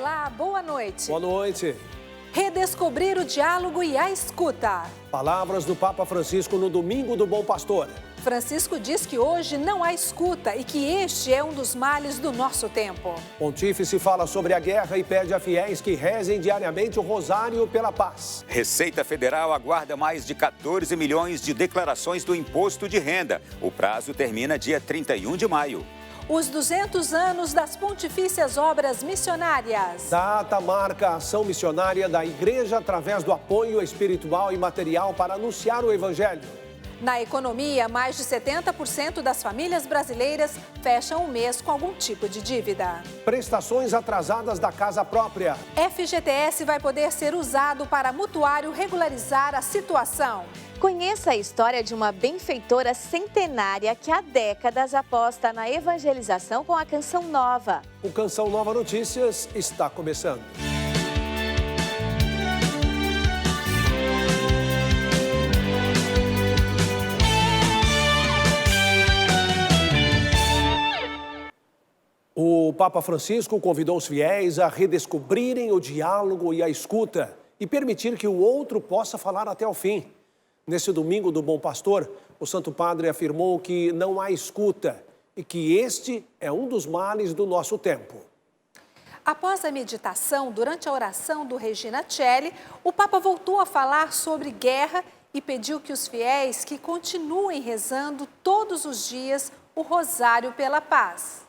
Olá, boa noite. Boa noite. Redescobrir o diálogo e a escuta. Palavras do Papa Francisco no Domingo do Bom Pastor. Francisco diz que hoje não há escuta e que este é um dos males do nosso tempo. Pontífice fala sobre a guerra e pede a fiéis que rezem diariamente o rosário pela paz. Receita Federal aguarda mais de 14 milhões de declarações do imposto de renda. O prazo termina dia 31 de maio. Os 200 anos das Pontifícias Obras Missionárias. Data marca a ação missionária da Igreja através do apoio espiritual e material para anunciar o Evangelho. Na economia, mais de 70% das famílias brasileiras fecham o mês com algum tipo de dívida. Prestações atrasadas da casa própria. FGTS vai poder ser usado para mutuário regularizar a situação. Conheça a história de uma benfeitora centenária que há décadas aposta na evangelização com a Canção Nova. O Canção Nova Notícias está começando. O Papa Francisco convidou os fiéis a redescobrirem o diálogo e a escuta e permitir que o outro possa falar até o fim. Nesse Domingo do Bom Pastor, o Santo Padre afirmou que não há escuta e que este é um dos males do nosso tempo. Após a meditação, durante a oração do Regina Coeli, o Papa voltou a falar sobre guerra e pediu que os fiéis que continuem rezando todos os dias o rosário pela paz.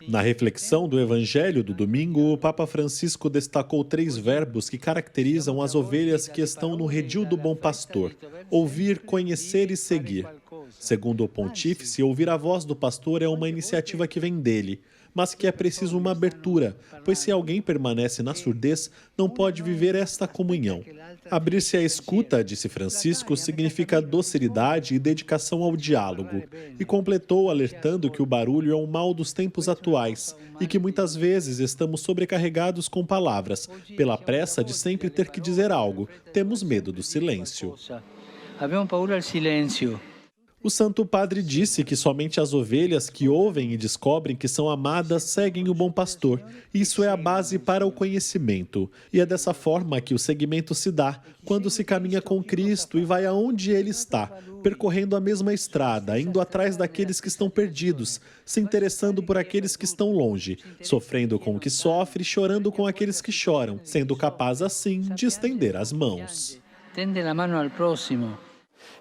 Na reflexão do Evangelho do domingo, o Papa Francisco destacou 3 verbos que caracterizam as ovelhas que estão no redil do bom pastor: ouvir, conhecer e seguir. Segundo o pontífice, ouvir a voz do pastor é uma iniciativa que vem dele, mas que é preciso uma abertura, pois se alguém permanece na surdez, não pode viver esta comunhão. Abrir-se à escuta, disse Francisco, significa docilidade e dedicação ao diálogo, e completou alertando que o barulho é um mal dos tempos atuais e que muitas vezes estamos sobrecarregados com palavras. Pela pressa de sempre ter que dizer algo, temos medo do silêncio. Abbiamo paura del silenzio. O Santo Padre disse que somente as ovelhas que ouvem e descobrem que são amadas seguem o bom pastor. Isso é a base para o conhecimento. E é dessa forma que o seguimento se dá, quando se caminha com Cristo e vai aonde Ele está, percorrendo a mesma estrada, indo atrás daqueles que estão perdidos, se interessando por aqueles que estão longe, sofrendo com o que sofre, chorando com aqueles que choram, sendo capaz assim de estender as mãos. Tende la mano al próximo.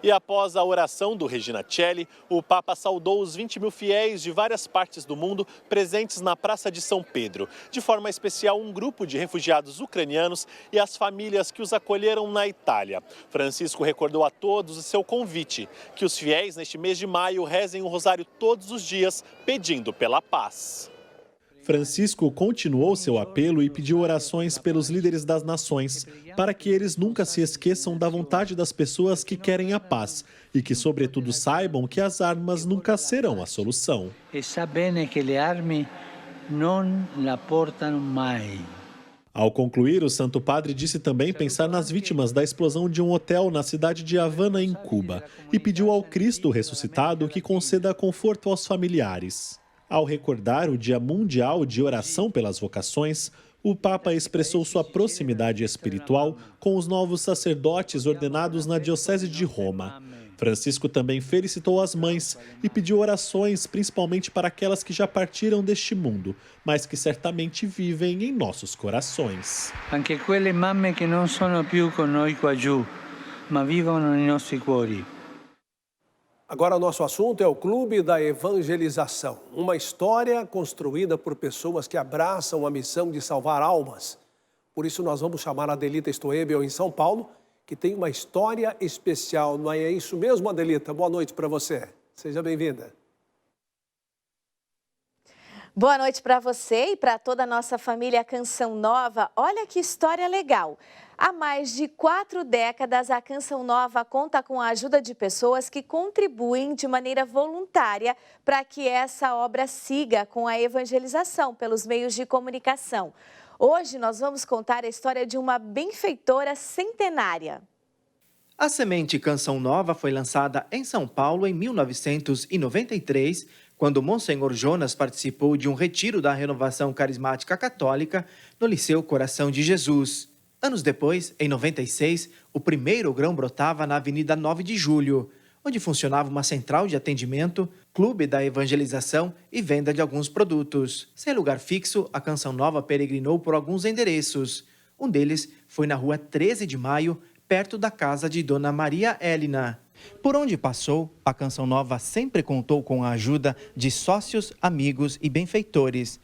E após a oração do Regina Coeli, o Papa saudou os 20 mil fiéis de várias partes do mundo presentes na Praça de São Pedro. De forma especial, um grupo de refugiados ucranianos e as famílias que os acolheram na Itália. Francisco recordou a todos o seu convite, que os fiéis, neste mês de maio, rezem o rosário todos os dias, pedindo pela paz. Francisco continuou seu apelo e pediu orações pelos líderes das nações, para que eles nunca se esqueçam da vontade das pessoas que querem a paz e que, sobretudo, saibam que as armas nunca serão a solução. E sa bene che le armi non la portano mai. Ao concluir, o Santo Padre disse também pensar nas vítimas da explosão de um hotel na cidade de Havana, em Cuba, e pediu ao Cristo ressuscitado que conceda conforto aos familiares. Ao recordar o Dia Mundial de Oração pelas Vocações, o Papa expressou sua proximidade espiritual com os novos sacerdotes ordenados na Diocese de Roma. Francisco também felicitou as mães e pediu orações principalmente para aquelas que já partiram deste mundo, mas que certamente vivem em nossos corações. Anche quelle mamme che non sono più con noi qua giù, ma vivono nei nostri cuori. Agora, o nosso assunto é o Clube da Evangelização, uma história construída por pessoas que abraçam a missão de salvar almas. Por isso, nós vamos chamar a Adelita Stoebel, em São Paulo, que tem uma história especial. Não é isso mesmo, Adelita? Boa noite para você. Seja bem-vinda. Boa noite para você e para toda a nossa família Canção Nova. Olha que história legal. Há mais de 4 décadas, a Canção Nova conta com a ajuda de pessoas que contribuem de maneira voluntária para que essa obra siga com a evangelização pelos meios de comunicação. Hoje nós vamos contar a história de uma benfeitora centenária. A semente Canção Nova foi lançada em São Paulo em 1993 quando Monsenhor Jonas participou de um retiro da Renovação Carismática Católica no Liceu Coração de Jesus. Anos depois, em 96, o primeiro grão brotava na Avenida 9 de Julho, onde funcionava uma central de atendimento, clube da evangelização e venda de alguns produtos. Sem lugar fixo, a Canção Nova peregrinou por alguns endereços. Um deles foi na rua 13 de Maio, perto da casa de Dona Maria Hélina. Por onde passou, a Canção Nova sempre contou com a ajuda de sócios, amigos e benfeitores.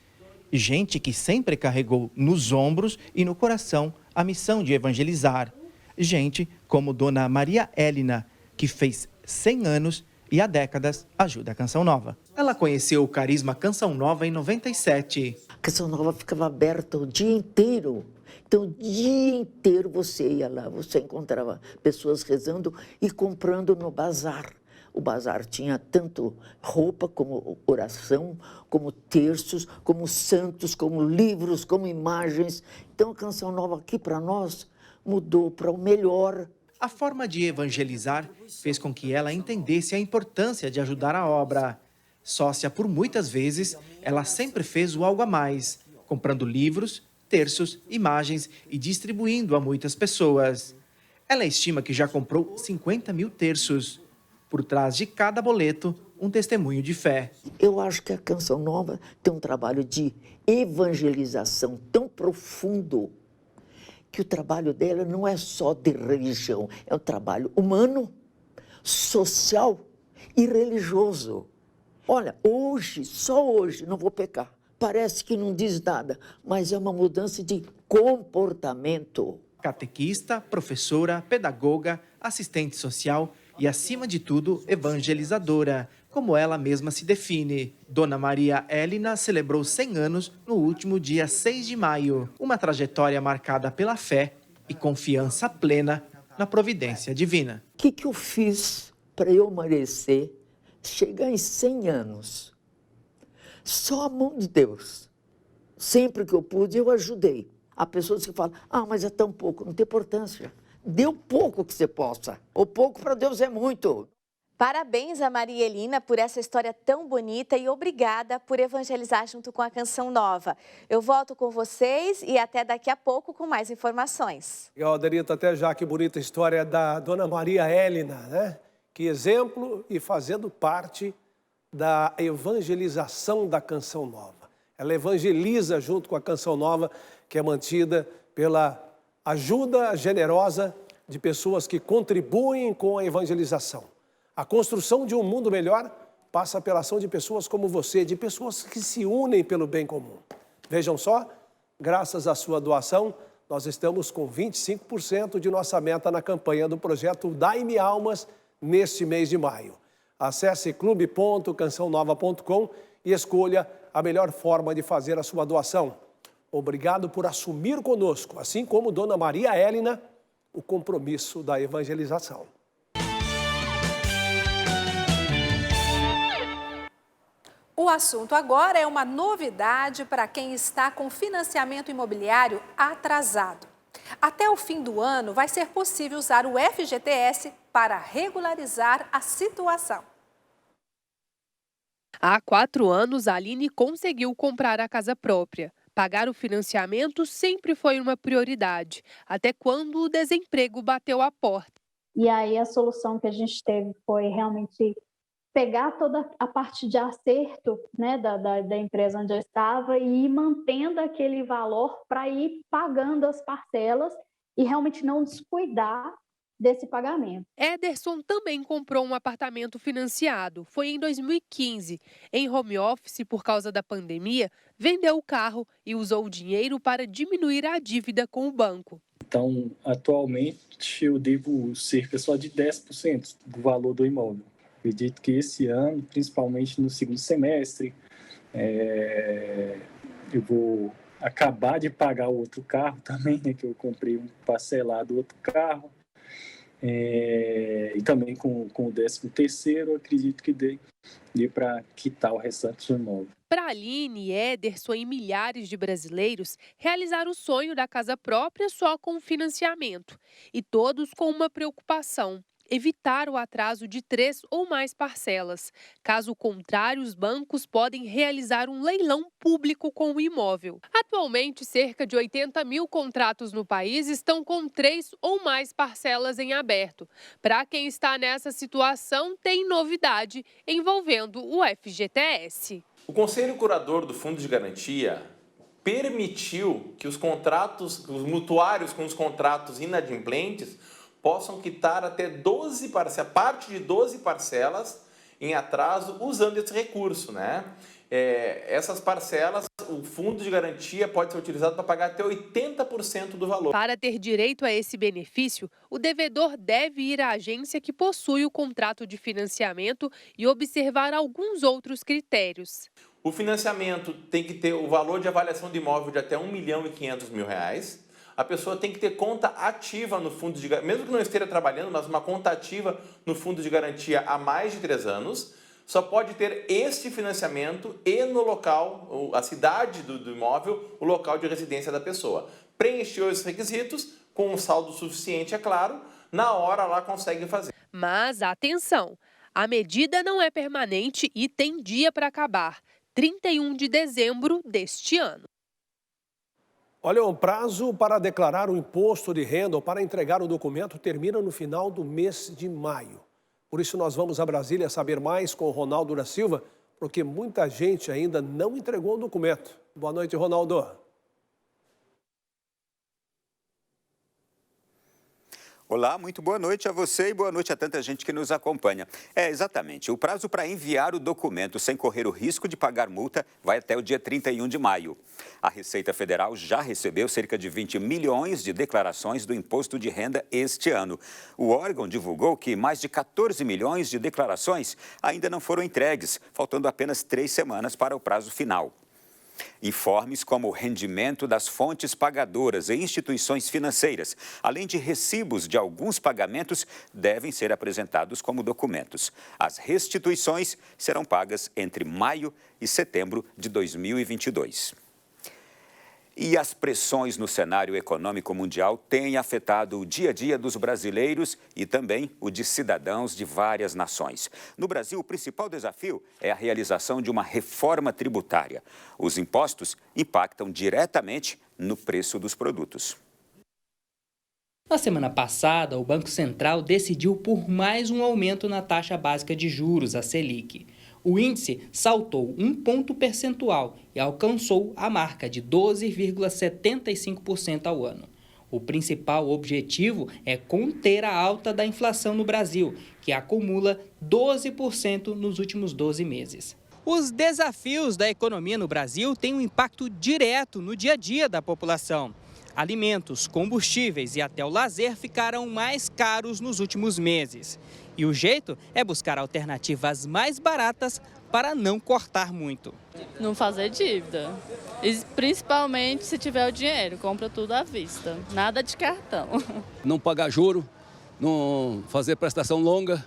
Gente que sempre carregou nos ombros e no coração a missão de evangelizar. Gente como Dona Maria Hélina, que fez 100 anos e há décadas ajuda a Canção Nova. Ela conheceu o carisma Canção Nova em 97. A Canção Nova ficava aberta o dia inteiro. Então, o dia inteiro você ia lá, você encontrava pessoas rezando e comprando no bazar. O bazar tinha tanto roupa, como oração, como terços, como santos, como livros, como imagens. Então, a Canção Nova aqui para nós mudou para o melhor. A forma de evangelizar fez com que ela entendesse a importância de ajudar a obra. Sócia por muitas vezes, ela sempre fez o algo a mais, comprando livros, terços, imagens e distribuindo a muitas pessoas. Ela estima que já comprou 50 mil terços. Por trás de cada boleto, um testemunho de fé. Eu acho que a Canção Nova tem um trabalho de evangelização tão profundo que o trabalho dela não é só de religião, é um trabalho humano, social e religioso. Olha, hoje, só hoje, não vou pecar. Parece que não diz nada, mas é uma mudança de comportamento. Catequista, professora, pedagoga, assistente social e, acima de tudo, evangelizadora, como ela mesma se define. Dona Maria Hélina celebrou 100 anos no último dia 6 de maio. Uma trajetória marcada pela fé e confiança plena na providência divina. O que eu fiz para eu merecer chegar em 100 anos? Só a mão de Deus. Sempre que eu pude, eu ajudei. Há pessoas que falam, mas é tão pouco, não tem importância. Dê o pouco que você possa. O pouco para Deus é muito. Parabéns a Maria Helina por essa história tão bonita e obrigada por evangelizar junto com a Canção Nova. Eu volto com vocês e até daqui a pouco com mais informações. Legal, Adelita, até já que bonita história da Dona Maria Hélina, né? Que exemplo e fazendo parte da evangelização da Canção Nova. Ela evangeliza junto com a Canção Nova, que é mantida pela ajuda generosa de pessoas que contribuem com a evangelização. A construção de um mundo melhor passa pela ação de pessoas como você, de pessoas que se unem pelo bem comum. Vejam só, graças à sua doação, nós estamos com 25% de nossa meta na campanha do projeto Dai-me Almas neste mês de maio. Acesse clube.cançãonova.com e escolha a melhor forma de fazer a sua doação. Obrigado por assumir conosco, assim como Dona Maria Hélina, o compromisso da evangelização. O assunto agora é uma novidade para quem está com financiamento imobiliário atrasado. Até o fim do ano, vai ser possível usar o FGTS para regularizar a situação. Há 4 anos, a Aline conseguiu comprar a casa própria. Pagar o financiamento sempre foi uma prioridade, até quando o desemprego bateu a porta. E aí a solução que a gente teve foi realmente pegar toda a parte de acerto, né, da empresa onde eu estava e ir mantendo aquele valor para ir pagando as parcelas e realmente não descuidar desse pagamento. Ederson também comprou um apartamento financiado. Foi em 2015. Em home office, por causa da pandemia, vendeu o carro e usou o dinheiro para diminuir a dívida com o banco. Então, atualmente, eu devo cerca só de 10% do valor do imóvel. Acredito que esse ano, principalmente no segundo semestre, eu vou acabar de pagar o outro carro também, né, que eu comprei um parcelado outro carro. E também com o 13º, acredito que dê para quitar o restante do imóvel. Para Aline, Ederson e milhares de brasileiros, realizar o sonho da casa própria só com financiamento. E todos com uma preocupação: evitar o atraso de 3 ou mais parcelas. Caso contrário, os bancos podem realizar um leilão público com o imóvel. Atualmente, cerca de 80 mil contratos no país estão com 3 ou mais parcelas em aberto. Para quem está nessa situação, tem novidade envolvendo o FGTS. O Conselho Curador do Fundo de Garantia permitiu que os mutuários com os contratos inadimplentes possam quitar até parte de 12 parcelas em atraso usando esse recurso, né? Essas parcelas, o fundo de garantia pode ser utilizado para pagar até 80% do valor. Para ter direito a esse benefício, o devedor deve ir à agência que possui o contrato de financiamento e observar alguns outros critérios. O financiamento tem que ter o valor de avaliação de imóvel de até R$ 1.500.000. A pessoa tem que ter conta ativa no fundo de garantia, mesmo que não esteja trabalhando, mas uma conta ativa no fundo de garantia há mais de 3 anos. Só pode ter este financiamento e no local, a cidade do imóvel, o local de residência da pessoa. Preencheu esses requisitos, com um saldo suficiente, é claro, na hora lá consegue fazer. Mas atenção, a medida não é permanente e tem dia para acabar. 31 de dezembro deste ano. Olha, o prazo para declarar o imposto de renda ou para entregar o documento termina no final do mês de maio. Por isso nós vamos a Brasília saber mais com o Ronaldo da Silva, porque muita gente ainda não entregou o documento. Boa noite, Ronaldo. Olá, muito boa noite a você e boa noite a tanta gente que nos acompanha. Exatamente, o prazo para enviar o documento sem correr o risco de pagar multa vai até o dia 31 de maio. A Receita Federal já recebeu cerca de 20 milhões de declarações do imposto de renda este ano. O órgão divulgou que mais de 14 milhões de declarações ainda não foram entregues, faltando apenas 3 semanas para o prazo final. Informes como o rendimento das fontes pagadoras e instituições financeiras, além de recibos de alguns pagamentos, devem ser apresentados como documentos. As restituições serão pagas entre maio e setembro de 2022. E as pressões no cenário econômico mundial têm afetado o dia a dia dos brasileiros e também o de cidadãos de várias nações. No Brasil, o principal desafio é a realização de uma reforma tributária. Os impostos impactam diretamente no preço dos produtos. Na semana passada, o Banco Central decidiu por mais um aumento na taxa básica de juros, a Selic. O índice saltou 1 ponto percentual e alcançou a marca de 12,75% ao ano. O principal objetivo é conter a alta da inflação no Brasil, que acumula 12% nos últimos 12 meses. Os desafios da economia no Brasil têm um impacto direto no dia a dia da população. Alimentos, combustíveis e até o lazer ficaram mais caros nos últimos meses. E o jeito é buscar alternativas mais baratas para não cortar muito. Não fazer dívida. E principalmente se tiver o dinheiro, compra tudo à vista. Nada de cartão. Não pagar juro, não fazer prestação longa,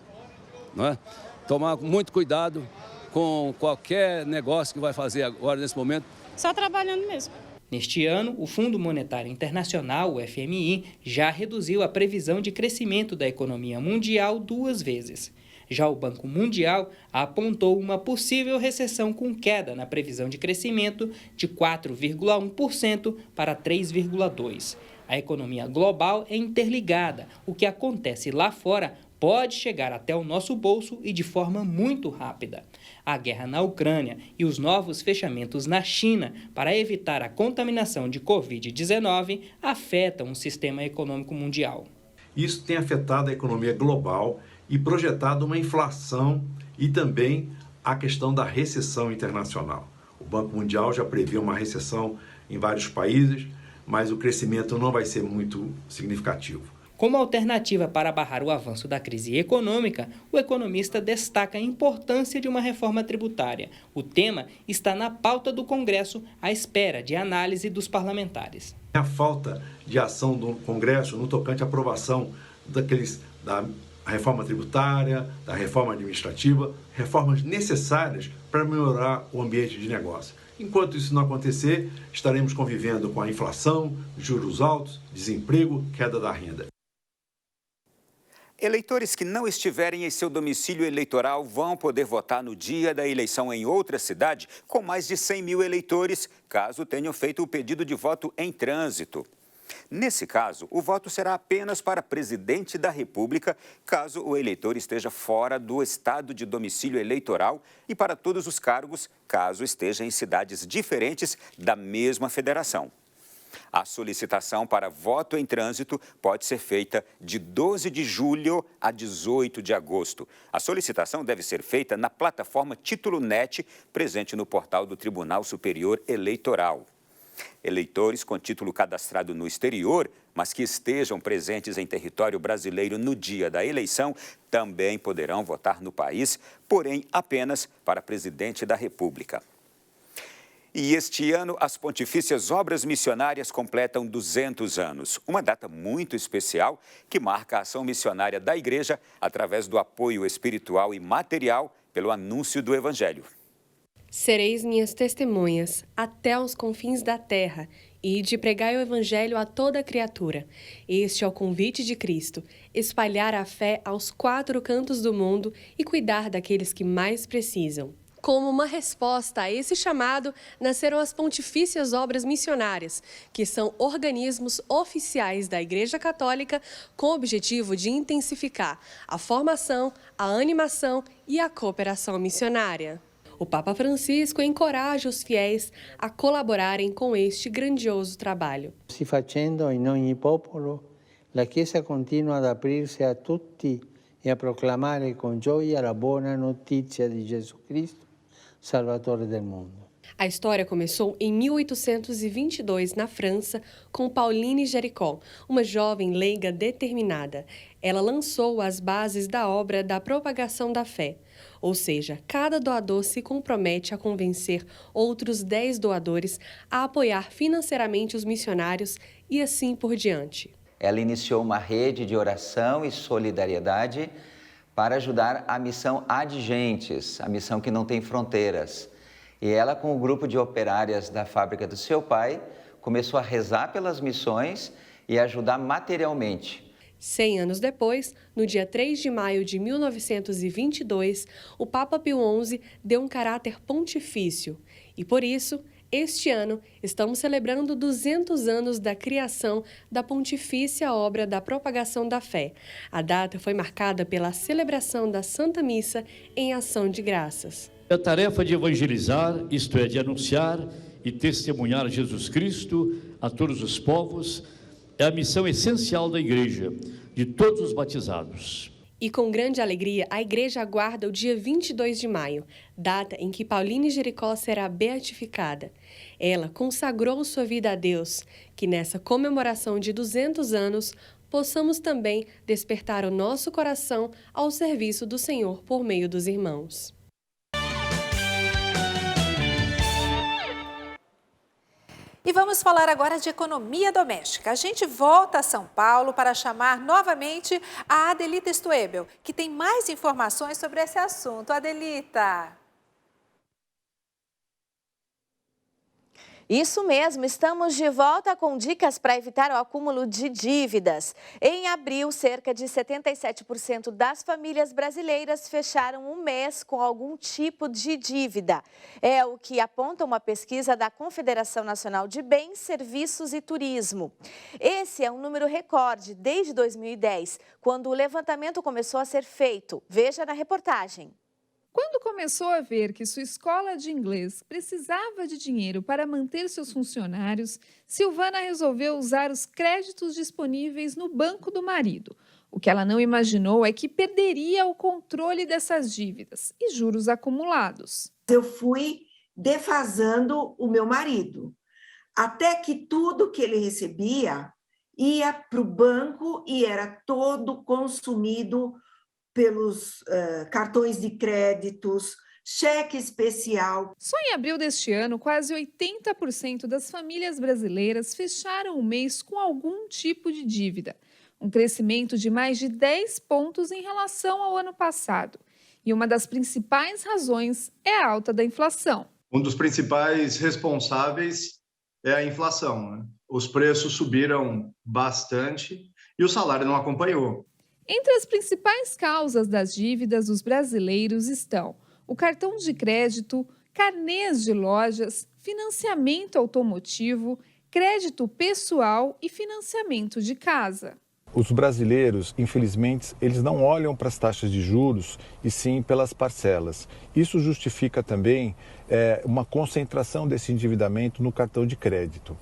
não é? Tomar muito cuidado com qualquer negócio que vai fazer agora nesse momento. Só trabalhando mesmo. Neste ano, o Fundo Monetário Internacional, o FMI, já reduziu a previsão de crescimento da economia mundial 2 vezes. Já o Banco Mundial apontou uma possível recessão com queda na previsão de crescimento de 4,1% para 3,2%. A economia global é interligada. O que acontece lá fora pode chegar até o nosso bolso e de forma muito rápida. A guerra na Ucrânia e os novos fechamentos na China para evitar a contaminação de Covid-19 afetam o sistema econômico mundial. Isso tem afetado a economia global e projetado uma inflação e também a questão da recessão internacional. O Banco Mundial já prevê uma recessão em vários países, mas o crescimento não vai ser muito significativo. Como alternativa para barrar o avanço da crise econômica, o economista destaca a importância de uma reforma tributária. O tema está na pauta do Congresso, à espera de análise dos parlamentares. A falta de ação do Congresso no tocante à aprovação da reforma tributária, da reforma administrativa, reformas necessárias para melhorar o ambiente de negócio. Enquanto isso não acontecer, estaremos convivendo com a inflação, juros altos, desemprego, queda da renda. Eleitores que não estiverem em seu domicílio eleitoral vão poder votar no dia da eleição em outra cidade com mais de 100 mil eleitores, caso tenham feito o pedido de voto em trânsito. Nesse caso, o voto será apenas para presidente da República, caso o eleitor esteja fora do estado de domicílio eleitoral, e para todos os cargos, caso esteja em cidades diferentes da mesma federação. A solicitação para voto em trânsito pode ser feita de 12 de julho a 18 de agosto. A solicitação deve ser feita na plataforma Título Net, presente no portal do Tribunal Superior Eleitoral. Eleitores com título cadastrado no exterior, mas que estejam presentes em território brasileiro no dia da eleição, também poderão votar no país, porém apenas para presidente da República. E este ano, as Pontifícias Obras Missionárias completam 200 anos, uma data muito especial que marca a ação missionária da Igreja através do apoio espiritual e material pelo anúncio do Evangelho. Sereis minhas testemunhas até aos confins da terra, e de pregar o Evangelho a toda criatura. Este é o convite de Cristo, espalhar a fé aos 4 cantos do mundo e cuidar daqueles que mais precisam. Como uma resposta a esse chamado, nasceram as Pontifícias Obras Missionárias, que são organismos oficiais da Igreja Católica com o objetivo de intensificar a formação, a animação e a cooperação missionária. O Papa Francisco encoraja os fiéis a colaborarem com este grandioso trabalho. Si facendo in ogni popolo, la Chiesa continua ad aprirsi a tutti e a proclamare con gioia la buona notizia di Gesù Cristo, Salvatore del mundo. A história começou em 1822, na França, com Pauline Jericó, uma jovem leiga determinada. Ela lançou as bases da obra da propagação da fé. Ou seja, cada doador se compromete a convencer outros 10 doadores a apoiar financeiramente os missionários e assim por diante. Ela iniciou uma rede de oração e solidariedade para ajudar a missão Adigentes, a missão que não tem fronteiras. E ela, com o grupo de operárias da fábrica do seu pai, começou a rezar pelas missões e ajudar materialmente. 100 anos depois, no dia 3 de maio de 1922, o Papa Pio XI deu um caráter pontifício. E por isso, este ano, estamos celebrando 200 anos da criação da Pontifícia Obra da Propagação da Fé. A data foi marcada pela celebração da Santa Missa em ação de graças. A tarefa de evangelizar, isto é, de anunciar e testemunhar Jesus Cristo a todos os povos, é a missão essencial da Igreja, de todos os batizados. E com grande alegria, a Igreja aguarda o dia 22 de maio, data em que Pauline Jericó será beatificada. Ela consagrou sua vida a Deus, que nessa comemoração de 200 anos, possamos também despertar o nosso coração ao serviço do Senhor por meio dos irmãos. E vamos falar agora de economia doméstica. A gente volta a São Paulo para chamar novamente a Adelita Stoebel, que tem mais informações sobre esse assunto. Adelita! Isso mesmo, estamos de volta com dicas para evitar o acúmulo de dívidas. Em abril, cerca de 77% das famílias brasileiras fecharam um mês com algum tipo de dívida. É o que aponta uma pesquisa da Confederação Nacional de Bens, Serviços e Turismo. Esse é um número recorde desde 2010, quando o levantamento começou a ser feito. Veja na reportagem. Quando começou a ver que sua escola de inglês precisava de dinheiro para manter seus funcionários, Silvana resolveu usar os créditos disponíveis no banco do marido. O que ela não imaginou é que perderia o controle dessas dívidas e juros acumulados. Eu fui defasando o meu marido, até que tudo que ele recebia ia para o banco e era todo consumido pelos cartões de créditos, cheque especial. Só em abril deste ano, quase 80% das famílias brasileiras fecharam o mês com algum tipo de dívida. Um crescimento de mais de 10 pontos em relação ao ano passado. E uma das principais razões é a alta da inflação. Um dos principais responsáveis é a inflação, né? Os preços subiram bastante e o salário não acompanhou. Entre as principais causas das dívidas dos brasileiros estão o cartão de crédito, carnês de lojas, financiamento automotivo, crédito pessoal e financiamento de casa. Os brasileiros, infelizmente, eles não olham para as taxas de juros e sim pelas parcelas. Isso justifica também uma concentração desse endividamento no cartão de crédito.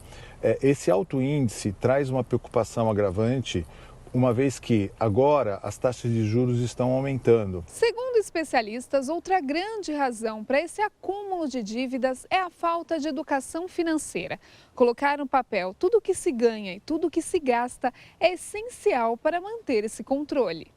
Esse alto índice traz uma preocupação agravante, uma vez que agora as taxas de juros estão aumentando. Segundo especialistas, outra grande razão para esse acúmulo de dívidas é a falta de educação financeira. Colocar no papel tudo o que se ganha e tudo o que se gasta é essencial para manter esse controle.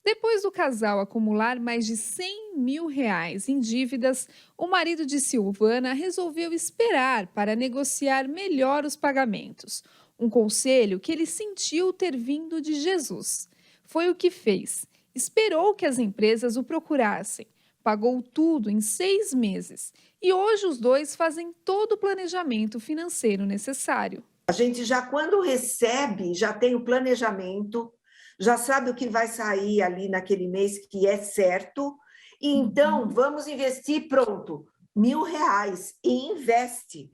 Depois do casal acumular mais de R$100 mil em dívidas, o marido de Silvana resolveu esperar para negociar melhor os pagamentos. Um conselho que ele sentiu ter vindo de Jesus. Foi o que fez. Esperou que as empresas o procurassem. Pagou tudo em 6 meses. E hoje os dois fazem todo o planejamento financeiro necessário. A gente já, quando recebe, já tem o planejamento, já sabe o que vai sair ali naquele mês que é certo. E então, vamos investir, pronto, R$1.000 e investe.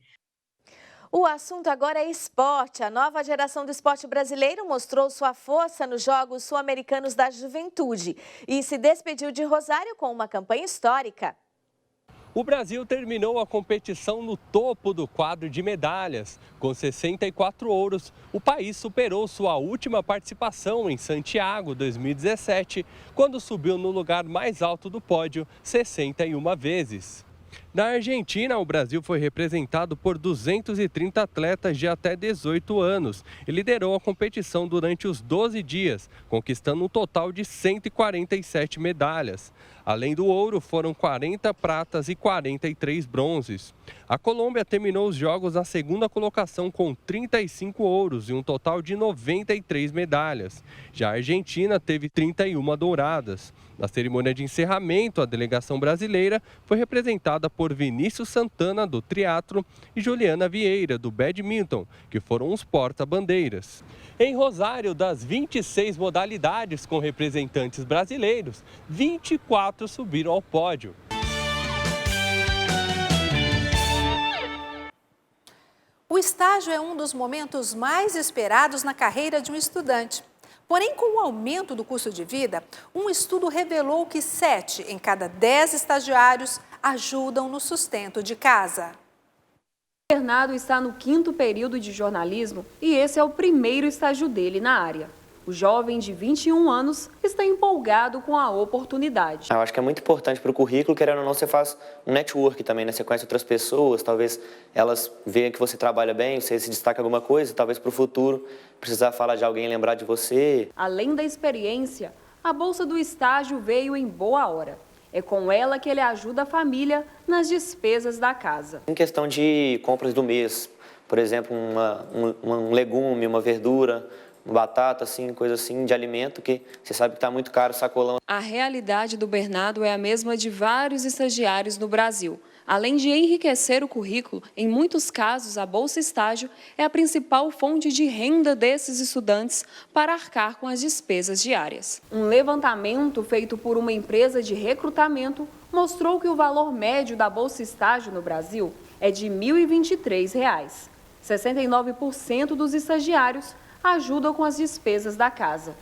O assunto agora é esporte. A nova geração do esporte brasileiro mostrou sua força nos Jogos Sul-Americanos da Juventude e se despediu de Rosário com uma campanha histórica. O Brasil terminou a competição no topo do quadro de medalhas. Com 64 ouros, o país superou sua última participação em Santiago 2017, quando subiu no lugar mais alto do pódio 61 vezes. Na Argentina, o Brasil foi representado por 230 atletas de até 18 anos e liderou a competição durante os 12 dias, conquistando um total de 147 medalhas. Além do ouro, foram 40 pratas e 43 bronzes. A Colômbia terminou os jogos na segunda colocação com 35 ouros e um total de 93 medalhas. Já a Argentina teve 31 douradas. Na cerimônia de encerramento, a delegação brasileira foi representada por Vinícius Santana, do triatlo, e Juliana Vieira, do badminton, que foram os porta-bandeiras. Em Rosário, das 26 modalidades com representantes brasileiros, 24 subiram ao pódio. O estágio é um dos momentos mais esperados na carreira de um estudante. Porém, com o aumento do custo de vida, um estudo revelou que 7 em cada 10 estagiários ajudam no sustento de casa. Bernardo está no 5º período de jornalismo e esse é o primeiro estágio dele na área. O jovem de 21 anos está empolgado com a oportunidade. Eu acho que é muito importante para o currículo, querendo ou não, você faz um network também, né? Você conhece outras pessoas, talvez elas vejam que você trabalha bem, você se destaca em alguma coisa, talvez para o futuro precisar falar de alguém e lembrar de você. Além da experiência, a bolsa do estágio veio em boa hora. É com ela que ele ajuda a família nas despesas da casa. Em questão de compras do mês, por exemplo, um legume, uma verdura, uma batata, assim, coisa assim, de alimento, que você sabe que está muito caro, sacolão. A realidade do Bernardo é a mesma de vários estagiários no Brasil. Além de enriquecer o currículo, em muitos casos a Bolsa Estágio é a principal fonte de renda desses estudantes para arcar com as despesas diárias. Um levantamento feito por uma empresa de recrutamento mostrou que o valor médio da Bolsa Estágio no Brasil é de R$ 1.023. 69% dos estagiários ajudam com as despesas da casa.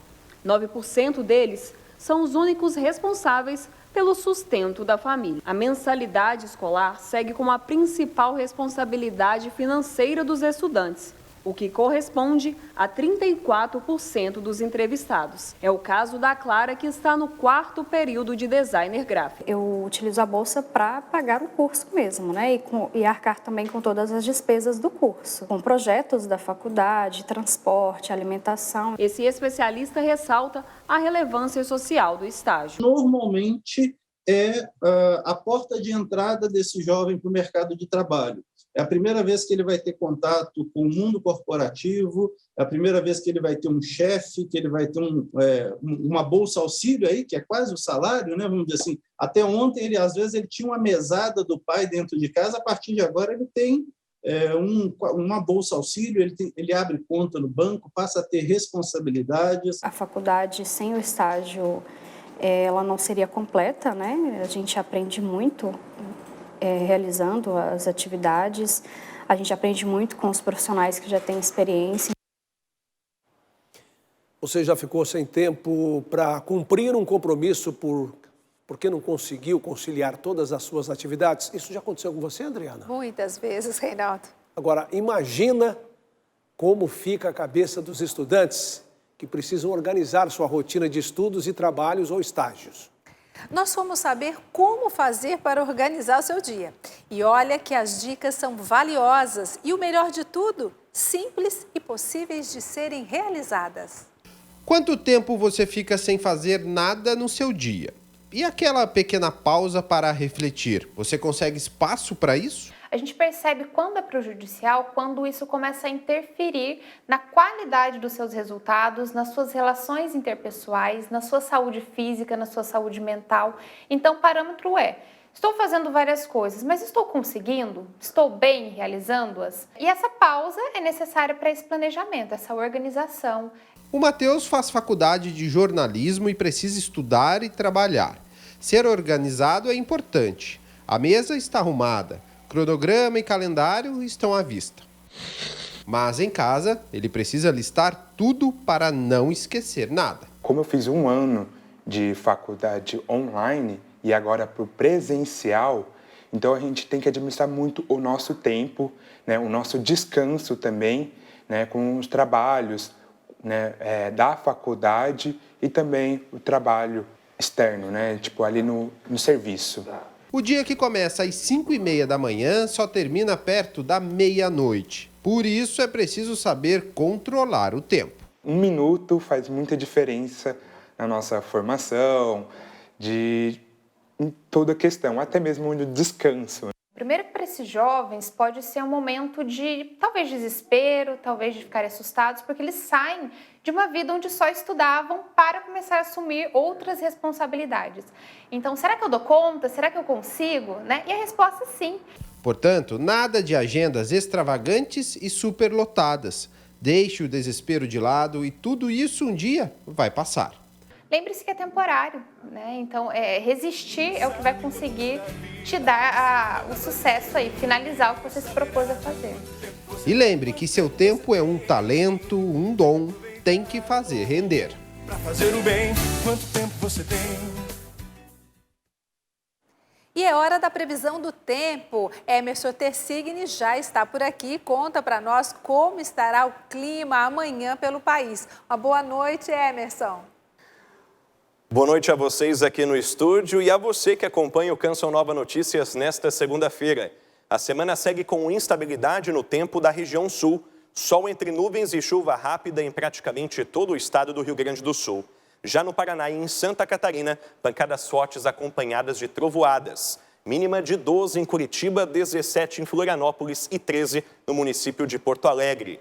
9% deles são os únicos responsáveis pelo sustento da família. A mensalidade escolar segue como a principal responsabilidade financeira dos estudantes, o que corresponde a 34% dos entrevistados. É o caso da Clara, que está no 4º período de designer gráfico. Eu utilizo a bolsa para pagar o curso mesmo, né? E arcar também com todas as despesas do curso, com projetos da faculdade, transporte, alimentação. Esse especialista ressalta a relevância social do estágio. Normalmente é a porta de entrada desse jovem para o mercado de trabalho. É a primeira vez que ele vai ter contato com o mundo corporativo, é a primeira vez que ele vai ter um chefe, que ele vai ter uma bolsa auxílio aí, que é quase o salário, né? Vamos dizer assim. Até ontem, às vezes, ele tinha uma mesada do pai dentro de casa, a partir de agora ele tem uma bolsa auxílio, ele abre conta no banco, passa a ter responsabilidades. A faculdade sem o estágio, ela não seria completa, né? A gente aprende muito realizando as atividades, a gente aprende muito com os profissionais que já têm experiência. Você já ficou sem tempo para cumprir um compromisso porque não conseguiu conciliar todas as suas atividades? Isso já aconteceu com você, Adriana? Muitas vezes, Reinaldo. Agora, imagina como fica a cabeça dos estudantes que precisam organizar sua rotina de estudos e trabalhos ou estágios. Nós fomos saber como fazer para organizar o seu dia. E olha que as dicas são valiosas e o melhor de tudo, simples e possíveis de serem realizadas. Quanto tempo você fica sem fazer nada no seu dia? E aquela pequena pausa para refletir? Você consegue espaço para isso? A gente percebe quando é prejudicial, quando isso começa a interferir na qualidade dos seus resultados, nas suas relações interpessoais, na sua saúde física, na sua saúde mental. Então, o parâmetro é: estou fazendo várias coisas, mas estou conseguindo? Estou bem realizando-as? E essa pausa é necessária para esse planejamento, essa organização. O Matheus faz faculdade de jornalismo e precisa estudar e trabalhar. Ser organizado é importante. A mesa está arrumada. Cronograma e calendário estão à vista. Mas em casa, ele precisa listar tudo para não esquecer nada. Como eu fiz 1 ano de faculdade online e agora para o presencial, então a gente tem que administrar muito o nosso tempo, né, o nosso descanso também, né, com os trabalhos, né, da faculdade e também o trabalho externo, né, tipo ali no serviço. O dia que começa às 5h30 da manhã só termina perto da meia-noite. Por isso é preciso saber controlar o tempo. 1 minuto faz muita diferença na nossa formação, em toda a questão, até mesmo no descanso. Primeiro, para esses jovens, pode ser um momento de talvez desespero, talvez de ficarem assustados, porque eles saem de uma vida onde só estudavam para começar a assumir outras responsabilidades. Então, será que eu dou conta? Será que eu consigo? Né? E a resposta é sim. Portanto, nada de agendas extravagantes e superlotadas. Deixe o desespero de lado e tudo isso um dia vai passar. Lembre-se que é temporário, né? Então, resistir é o que vai conseguir te dar o sucesso aí, finalizar o que você se propôs a fazer. E lembre que seu tempo é um talento, um dom, tem que fazer render. Pra fazer o bem, quanto tempo você tem? E é hora da previsão do tempo. Emerson Tersigni já está por aqui e conta para nós como estará o clima amanhã pelo país. Uma boa noite, Emerson. Boa noite a vocês aqui no estúdio e a você que acompanha o Canção Nova Notícias nesta segunda-feira. A semana segue com instabilidade no tempo da região sul. Sol entre nuvens e chuva rápida em praticamente todo o estado do Rio Grande do Sul. Já no Paraná e em Santa Catarina, pancadas fortes acompanhadas de trovoadas. Mínima de 12 em Curitiba, 17 em Florianópolis e 13 no município de Porto Alegre.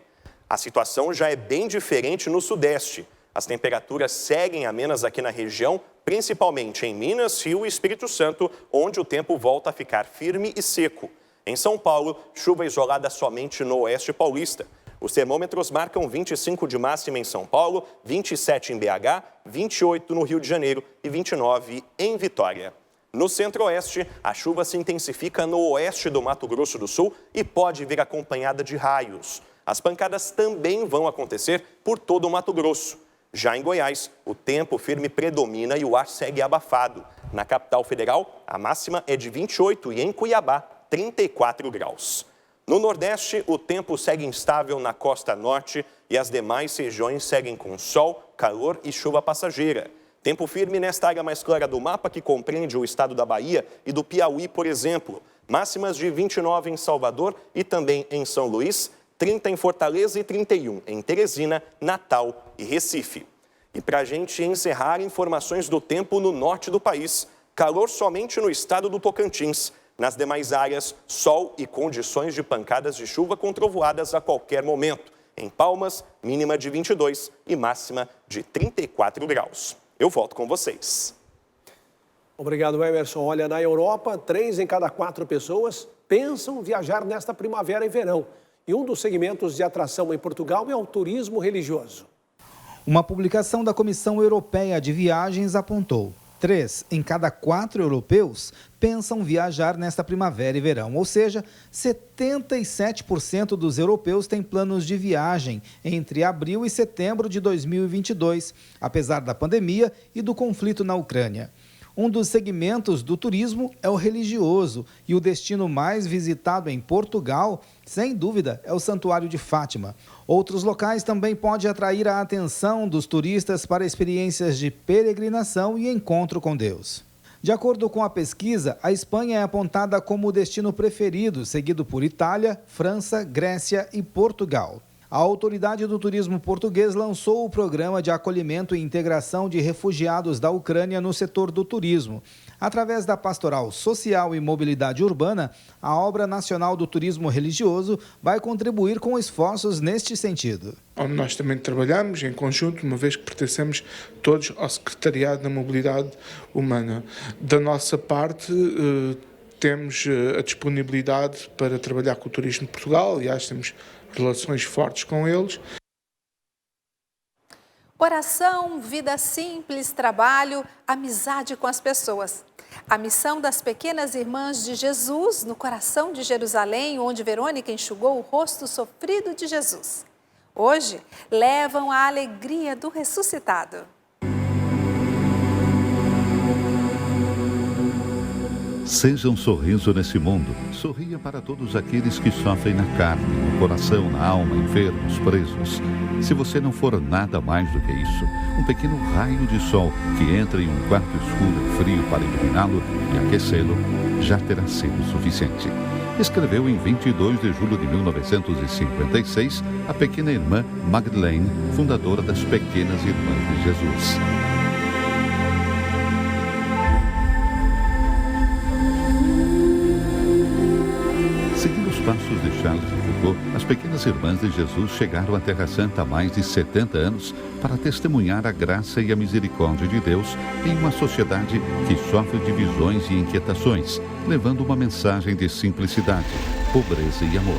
A situação já é bem diferente no sudeste. As temperaturas seguem amenas aqui na região, principalmente em Minas, Rio e Espírito Santo, onde o tempo volta a ficar firme e seco. Em São Paulo, chuva isolada somente no oeste paulista. Os termômetros marcam 25 de máxima em São Paulo, 27 em BH, 28 no Rio de Janeiro e 29 em Vitória. No centro-oeste, a chuva se intensifica no oeste do Mato Grosso do Sul e pode vir acompanhada de raios. As pancadas também vão acontecer por todo o Mato Grosso. Já em Goiás, o tempo firme predomina e o ar segue abafado. Na capital federal, a máxima é de 28 e em Cuiabá, 34 graus. No Nordeste, o tempo segue instável na costa norte e as demais regiões seguem com sol, calor e chuva passageira. Tempo firme nesta área mais clara do mapa que compreende o estado da Bahia e do Piauí, por exemplo. Máximas de 29 em Salvador e também em São Luís, 30 em Fortaleza e 31 em Teresina, Natal e Recife. E para a gente encerrar, informações do tempo no norte do país. Calor somente no estado do Tocantins. Nas demais áreas, sol e condições de pancadas de chuva com trovoadas a qualquer momento. Em Palmas, mínima de 22 e máxima de 34 graus. Eu volto com vocês. Obrigado, Emerson. Olha, na Europa, 3 em cada 4 pessoas pensam viajar nesta primavera e verão. E um dos segmentos de atração em Portugal é o turismo religioso. Uma publicação da Comissão Europeia de Viagens apontou: 3 em cada 4 europeus pensam viajar nesta primavera e verão, ou seja, 77% dos europeus têm planos de viagem entre abril e setembro de 2022, apesar da pandemia e do conflito na Ucrânia. Um dos segmentos do turismo é o religioso e o destino mais visitado em Portugal, sem dúvida, é o Santuário de Fátima. Outros locais também podem atrair a atenção dos turistas para experiências de peregrinação e encontro com Deus. De acordo com a pesquisa, a Espanha é apontada como o destino preferido, seguido por Itália, França, Grécia e Portugal. A autoridade do turismo português lançou o programa de acolhimento e integração de refugiados da Ucrânia no setor do turismo. Através da Pastoral Social e Mobilidade Urbana, a Obra Nacional do Turismo Religioso vai contribuir com esforços neste sentido. Onde nós também trabalhamos em conjunto, uma vez que pertencemos todos ao Secretariado da Mobilidade Humana. Da nossa parte, temos a disponibilidade para trabalhar com o turismo de Portugal, aliás, temos relações fortes com eles. Oração, vida simples, trabalho, amizade com as pessoas. A missão das pequenas irmãs de Jesus no coração de Jerusalém, onde Verônica enxugou o rosto sofrido de Jesus. Hoje, levam a alegria do ressuscitado. Seja um sorriso nesse mundo. Sorria para todos aqueles que sofrem na carne, no coração, na alma, enfermos, presos. Se você não for nada mais do que isso, um pequeno raio de sol que entra em um quarto escuro e frio para iluminá-lo e aquecê-lo, já terá sido suficiente. Escreveu em 22 de julho de 1956 a pequena irmã Magdalene, fundadora das Pequenas Irmãs de Jesus. Seguindo os passos de Charles de Foucault, as Pequenas Irmãs de Jesus chegaram à Terra Santa há mais de 70 anos para testemunhar a graça e a misericórdia de Deus em uma sociedade que sofre divisões e inquietações, levando uma mensagem de simplicidade, pobreza e amor.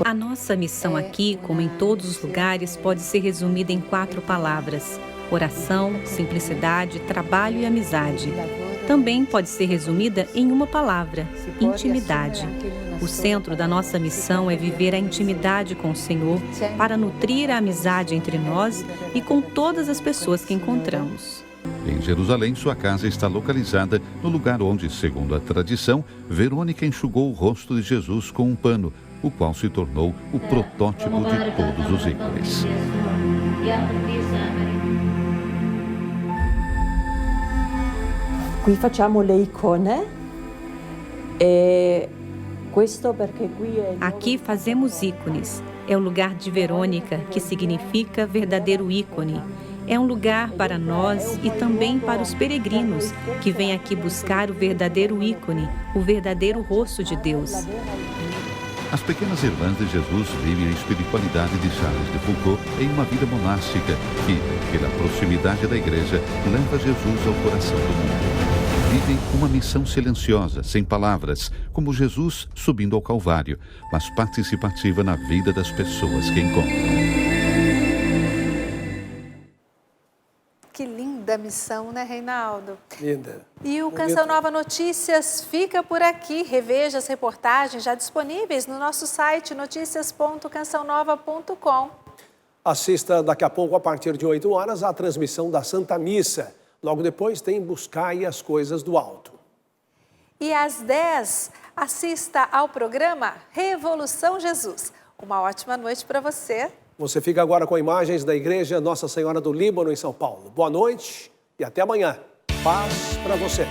A nossa missão aqui, como em todos os lugares, pode ser resumida em 4 palavras: oração, simplicidade, trabalho e amizade. Também pode ser resumida em uma palavra: intimidade. O centro da nossa missão é viver a intimidade com o Senhor para nutrir a amizade entre nós e com todas as pessoas que encontramos. Em Jerusalém, sua casa está localizada no lugar onde, segundo a tradição, Verônica enxugou o rosto de Jesus com um pano, o qual se tornou o protótipo de todos os ícones. Qui facciamo le icone e questo perché qui è... Aqui fazemos ícones. É o lugar de Verônica, que significa verdadeiro ícone. É um lugar para nós e também para os peregrinos que vêm aqui buscar o verdadeiro ícone, o verdadeiro rosto de Deus. As Pequenas Irmãs de Jesus vivem a espiritualidade de Charles de Foucault em uma vida monástica que, pela proximidade da igreja, leva Jesus ao coração do mundo. Vivem uma missão silenciosa, sem palavras, como Jesus subindo ao Calvário, mas participativa na vida das pessoas que encontram. Que linda missão, né, Reinaldo? Linda. E o Canção Nova Notícias fica por aqui. Reveja as reportagens já disponíveis no nosso site noticias.cançãonova.com. Assista daqui a pouco, a partir de 8 horas, a transmissão da Santa Missa. Logo depois tem Buscai as Coisas do Alto. E às 10, assista ao programa Revolução Jesus. Uma ótima noite para você. Você fica agora com imagens da Igreja Nossa Senhora do Líbano, em São Paulo. Boa noite e até amanhã. Paz para você.